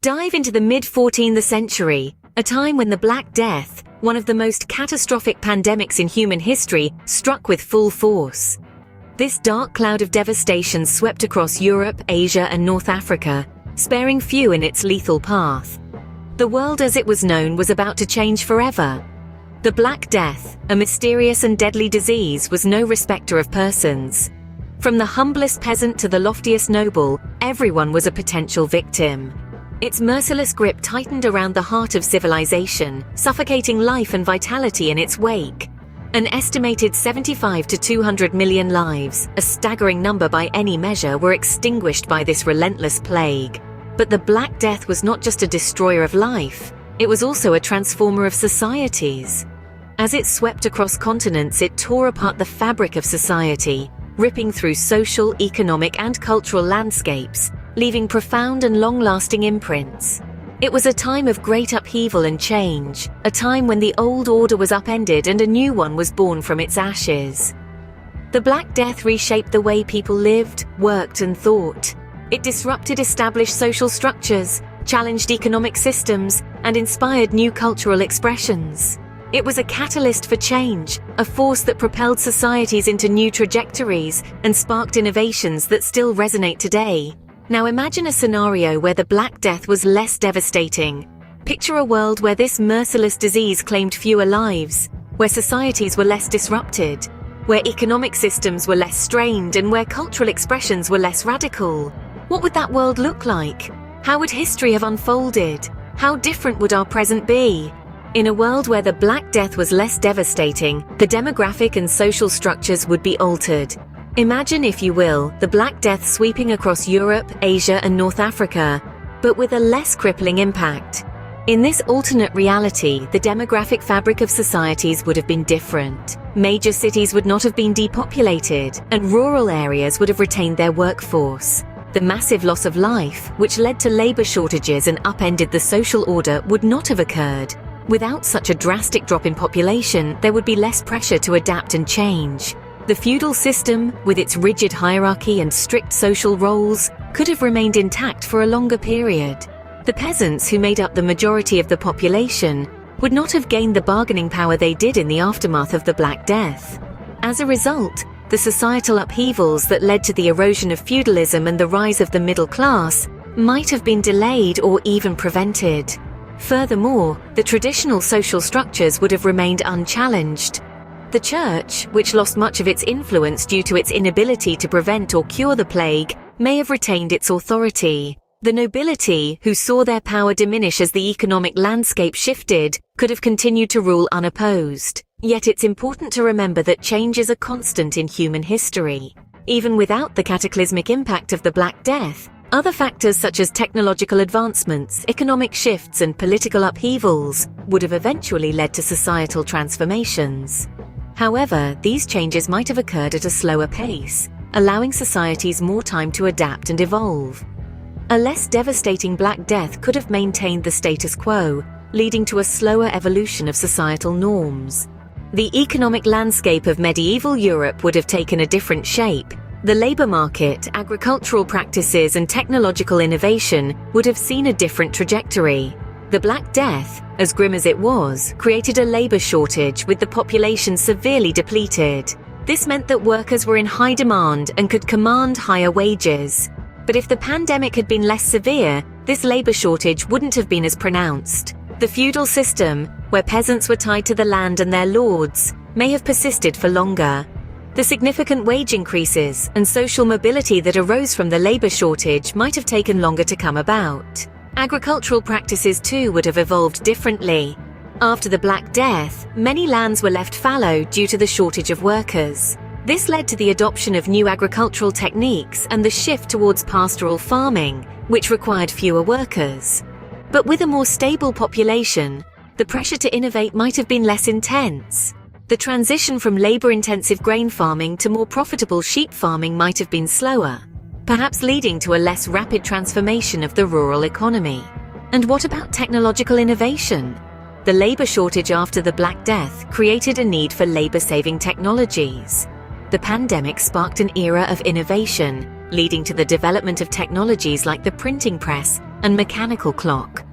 Dive into the mid-14th century, a time when the Black Death, one of the most catastrophic pandemics in human history, struck with full force. This dark cloud of devastation swept across Europe, Asia, and North Africa, sparing few in its lethal path. The world as it was known was about to change forever. The Black Death, a mysterious and deadly disease, was no respecter of persons. From the humblest peasant to the loftiest noble, everyone was a potential victim. Its merciless grip tightened around the heart of civilization, suffocating life and vitality in its wake. An estimated 75 to 200 million lives, a staggering number by any measure, were extinguished by this relentless plague. But the Black Death was not just a destroyer of life, it was also a transformer of societies. As it swept across continents, it tore apart the fabric of society, ripping through social, economic, and cultural landscapes, leaving profound and long-lasting imprints. It was a time of great upheaval and change, a time when the old order was upended and a new one was born from its ashes. The Black Death reshaped the way people lived, worked, and thought. It disrupted established social structures, challenged economic systems, and inspired new cultural expressions. It was a catalyst for change, a force that propelled societies into new trajectories and sparked innovations that still resonate today. Now imagine a scenario where the Black Death was less devastating. Picture a world where this merciless disease claimed fewer lives, where societies were less disrupted, where economic systems were less strained, and where cultural expressions were less radical. What would that world look like? How would history have unfolded? How different would our present be? In a world where the Black Death was less devastating, the demographic and social structures would be altered. Imagine, if you will, the Black Death sweeping across Europe, Asia, and North Africa, but with a less crippling impact. In this alternate reality, the demographic fabric of societies would have been different. Major cities would not have been depopulated, and rural areas would have retained their workforce. The massive loss of life, which led to labor shortages and upended the social order, would not have occurred. Without such a drastic drop in population, there would be less pressure to adapt and change. The feudal system, with its rigid hierarchy and strict social roles, could have remained intact for a longer period. The peasants, who made up the majority of the population, would not have gained the bargaining power they did in the aftermath of the Black Death. As a result, the societal upheavals that led to the erosion of feudalism and the rise of the middle class might have been delayed or even prevented. Furthermore, the traditional social structures would have remained unchallenged. The Church, which lost much of its influence due to its inability to prevent or cure the plague, may have retained its authority. The nobility, who saw their power diminish as the economic landscape shifted, could have continued to rule unopposed. Yet it's important to remember that change is a constant in human history. Even without the cataclysmic impact of the Black Death, other factors such as technological advancements, economic shifts, and political upheavals would have eventually led to societal transformations. However, these changes might have occurred at a slower pace, allowing societies more time to adapt and evolve. A less devastating Black Death could have maintained the status quo, leading to a slower evolution of societal norms. The economic landscape of medieval Europe would have taken a different shape. The labor market, agricultural practices, and technological innovation would have seen a different trajectory. The Black Death, as grim as it was, created a labor shortage with the population severely depleted. This meant that workers were in high demand and could command higher wages. But if the pandemic had been less severe, this labor shortage wouldn't have been as pronounced. The feudal system, where peasants were tied to the land and their lords, may have persisted for longer. The significant wage increases and social mobility that arose from the labor shortage might have taken longer to come about. Agricultural practices too would have evolved differently. After the Black Death, many lands were left fallow due to the shortage of workers. This led to the adoption of new agricultural techniques and the shift towards pastoral farming, which required fewer workers. But with a more stable population, the pressure to innovate might have been less intense. The transition from labor-intensive grain farming to more profitable sheep farming might have been slower, perhaps leading to a less rapid transformation of the rural economy. And what about technological innovation? The labor shortage after the Black Death created a need for labor-saving technologies. The pandemic sparked an era of innovation, leading to the development of technologies like the printing press and mechanical clock.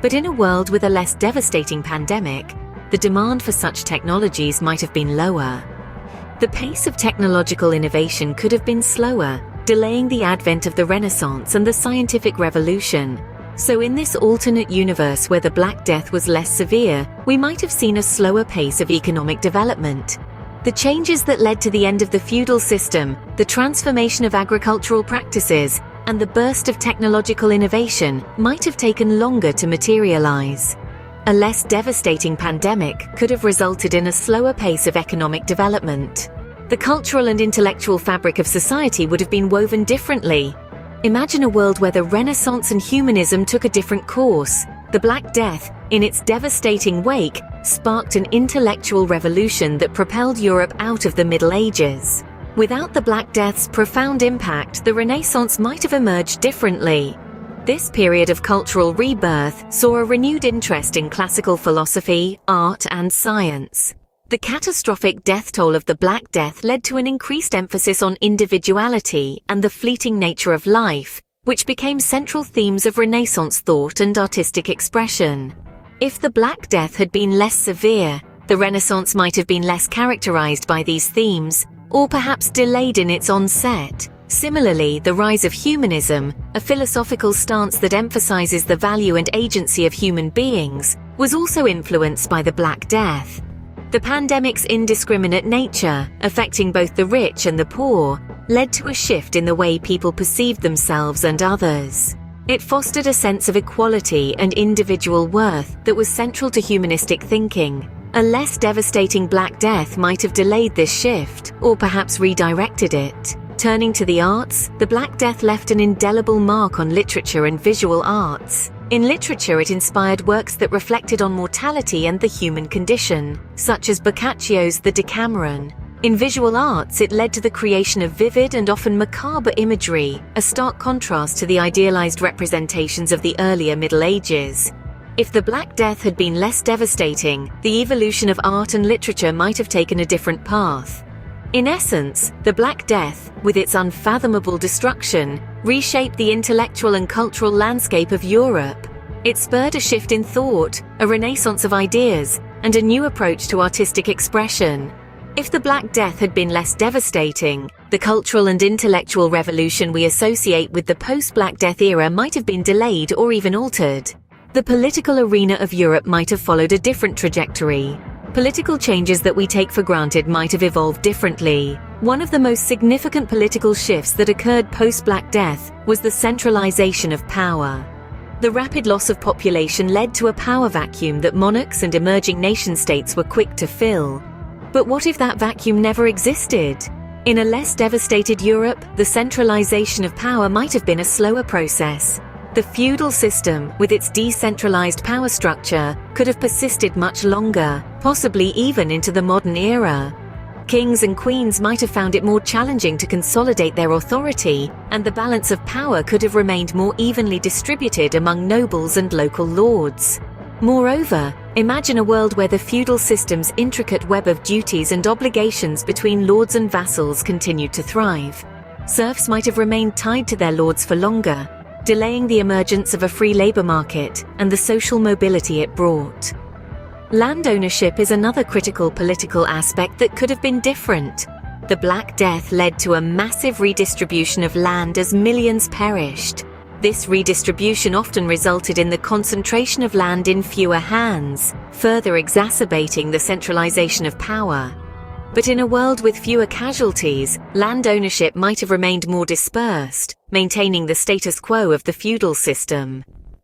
But in a world with a less devastating pandemic, the demand for such technologies might have been lower. The pace of technological innovation could have been slower, delaying the advent of the Renaissance and the scientific revolution. So in this alternate universe where the Black Death was less severe, we might have seen a slower pace of economic development. The changes that led to the end of the feudal system, the transformation of agricultural practices, and the burst of technological innovation might have taken longer to materialize. A less devastating pandemic could have resulted in a slower pace of economic development. The cultural and intellectual fabric of society would have been woven differently. Imagine a world where the Renaissance and humanism took a different course. The Black Death, in its devastating wake, sparked an intellectual revolution that propelled Europe out of the Middle Ages. Without the Black Death's profound impact, the Renaissance might have emerged differently. This period of cultural rebirth saw a renewed interest in classical philosophy, art, and science. The catastrophic death toll of the Black Death led to an increased emphasis on individuality and the fleeting nature of life, which became central themes of Renaissance thought and artistic expression. If the Black Death had been less severe, the Renaissance might have been less characterized by these themes, or perhaps delayed in its onset. Similarly, the rise of humanism, a philosophical stance that emphasizes the value and agency of human beings, was also influenced by the Black Death. The pandemic's indiscriminate nature, affecting both the rich and the poor, led to a shift in the way people perceived themselves and others. It fostered a sense of equality and individual worth that was central to humanistic thinking. A less devastating Black Death might have delayed this shift, or perhaps redirected it. Turning to the arts, the Black Death left an indelible mark on literature and visual arts. In literature, it inspired works that reflected on mortality and the human condition, such as Boccaccio's The Decameron. In visual arts, it led to the creation of vivid and often macabre imagery, a stark contrast to the idealized representations of the earlier Middle Ages. If the Black Death had been less devastating, the evolution of art and literature might have taken a different path. In essence, the Black Death, with its unfathomable destruction, reshaped the intellectual and cultural landscape of Europe. It spurred a shift in thought, a renaissance of ideas, and a new approach to artistic expression. If the Black Death had been less devastating, the cultural and intellectual revolution we associate with the post-Black Death era might have been delayed or even altered. The political arena of Europe might have followed a different trajectory. Political changes that we take for granted might have evolved differently. One of the most significant political shifts that occurred post-Black Death was the centralization of power. The rapid loss of population led to a power vacuum that monarchs and emerging nation-states were quick to fill. But what if that vacuum never existed? In a less devastated Europe, the centralization of power might have been a slower process. The feudal system, with its decentralized power structure, could have persisted much longer, possibly even into the modern era. Kings and queens might have found it more challenging to consolidate their authority, and the balance of power could have remained more evenly distributed among nobles and local lords. Moreover, imagine a world where the feudal system's intricate web of duties and obligations between lords and vassals continued to thrive. Serfs might have remained tied to their lords for longer, delaying the emergence of a free labor market and the social mobility it brought. Land ownership is another critical political aspect that could have been different. The Black Death led to a massive redistribution of land as millions perished. This redistribution often resulted in the concentration of land in fewer hands, further exacerbating the centralization of power. But in a world with fewer casualties, land ownership might have remained more dispersed, maintaining the status quo of the feudal system.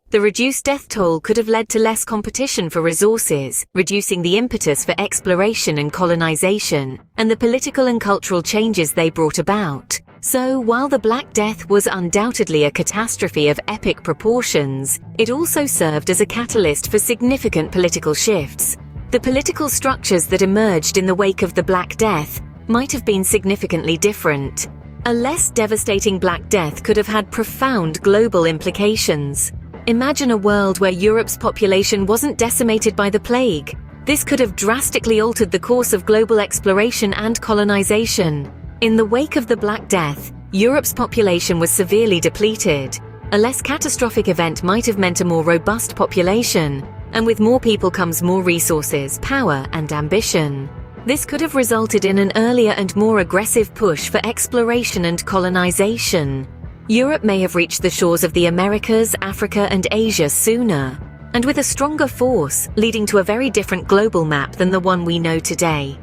The reduced death toll could have led to less competition for resources, reducing the impetus for exploration and colonization, and the political and cultural changes they brought about. So, while the Black Death was undoubtedly a catastrophe of epic proportions, it also served as a catalyst for significant political shifts. The political structures that emerged in the wake of the Black Death might have been significantly different. A less devastating Black Death could have had profound global implications. Imagine a world where Europe's population wasn't decimated by the plague. This could have drastically altered the course of global exploration and colonization. In the wake of the Black Death, Europe's population was severely depleted. A less catastrophic event might have meant a more robust population, and with more people comes more resources, power, and ambition. This could have resulted in an earlier and more aggressive push for exploration and colonization. Europe may have reached the shores of the Americas, Africa, and Asia sooner, and with a stronger force, leading to a very different global map than the one we know today.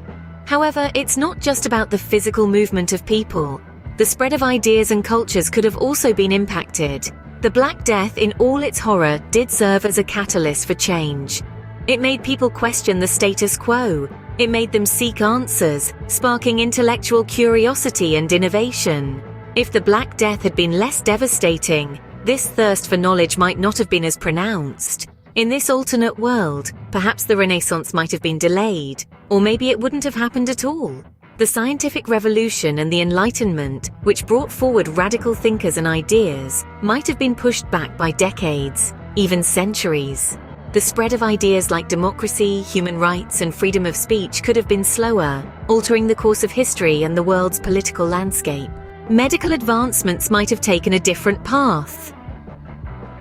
However, it's not just about the physical movement of people. The spread of ideas and cultures could have also been impacted. The Black Death, in all its horror, did serve as a catalyst for change. It made people question the status quo. It made them seek answers, sparking intellectual curiosity and innovation. If the Black Death had been less devastating, this thirst for knowledge might not have been as pronounced. In this alternate world, perhaps the Renaissance might have been delayed, or maybe it wouldn't have happened at all. The scientific revolution and the Enlightenment, which brought forward radical thinkers and ideas, might have been pushed back by decades, even centuries. The spread of ideas like democracy, human rights, and freedom of speech could have been slower, altering the course of history and the world's political landscape. Medical advancements might have taken a different path.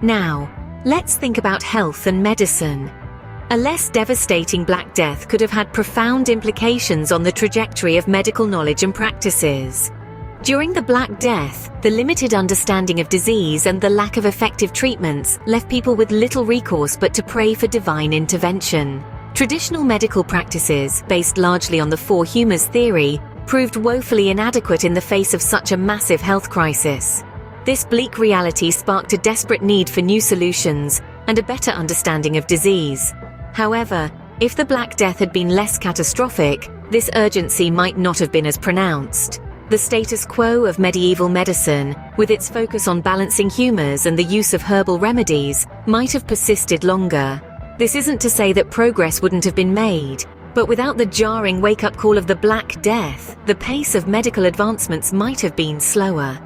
Now, let's think about health and medicine. A less devastating Black Death could have had profound implications on the trajectory of medical knowledge and practices. During the Black Death, the limited understanding of disease and the lack of effective treatments left people with little recourse but to pray for divine intervention. Traditional medical practices, based largely on the four humors theory, proved woefully inadequate in the face of such a massive health crisis. This bleak reality sparked a desperate need for new solutions and a better understanding of disease. However, if the Black Death had been less catastrophic, this urgency might not have been as pronounced. The status quo of medieval medicine, with its focus on balancing humors and the use of herbal remedies, might have persisted longer. This isn't to say that progress wouldn't have been made, but without the jarring wake-up call of the Black Death, the pace of medical advancements might have been slower.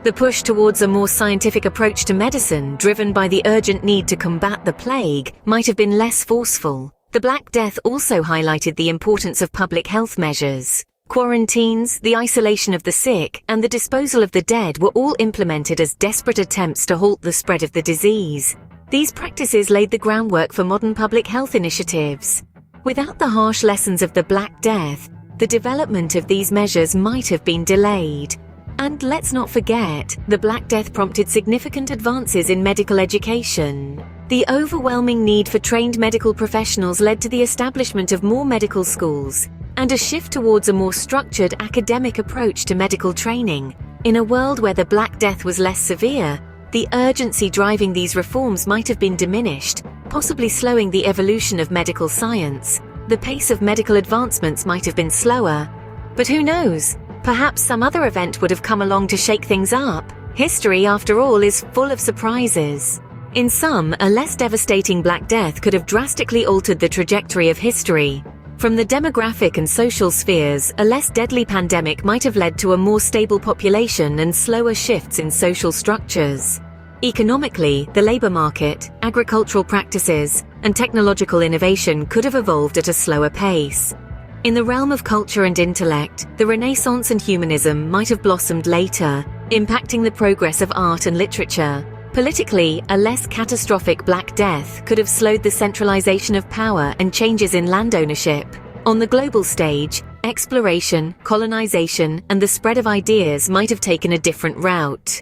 The push towards a more scientific approach to medicine, driven by the urgent need to combat the plague, might have been less forceful. The Black Death also highlighted the importance of public health measures. Quarantines, the isolation of the sick, and the disposal of the dead were all implemented as desperate attempts to halt the spread of the disease. These practices laid the groundwork for modern public health initiatives. Without the harsh lessons of the Black Death, the development of these measures might have been delayed. And let's not forget, the Black Death prompted significant advances in medical education. The overwhelming need for trained medical professionals led to the establishment of more medical schools, and a shift towards a more structured academic approach to medical training. In a world where the Black Death was less severe, the urgency driving these reforms might have been diminished, possibly slowing the evolution of medical science. The pace of medical advancements might have been slower. But who knows? Perhaps some other event would have come along to shake things up. History, after all, is full of surprises. In sum, a less devastating Black Death could have drastically altered the trajectory of history. From the demographic and social spheres, a less deadly pandemic might have led to a more stable population and slower shifts in social structures. Economically, the labor market, agricultural practices, and technological innovation could have evolved at a slower pace. In the realm of culture and intellect, the Renaissance and humanism might have blossomed later, impacting the progress of art and literature. Politically, a less catastrophic Black Death could have slowed the centralization of power and changes in land ownership. On the global stage, exploration, colonization, and the spread of ideas might have taken a different route.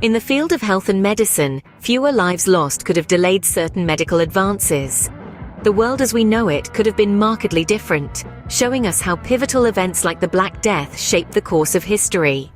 In the field of health and medicine, fewer lives lost could have delayed certain medical advances. The world as we know it could have been markedly different, showing us how pivotal events like the Black Death shaped the course of history.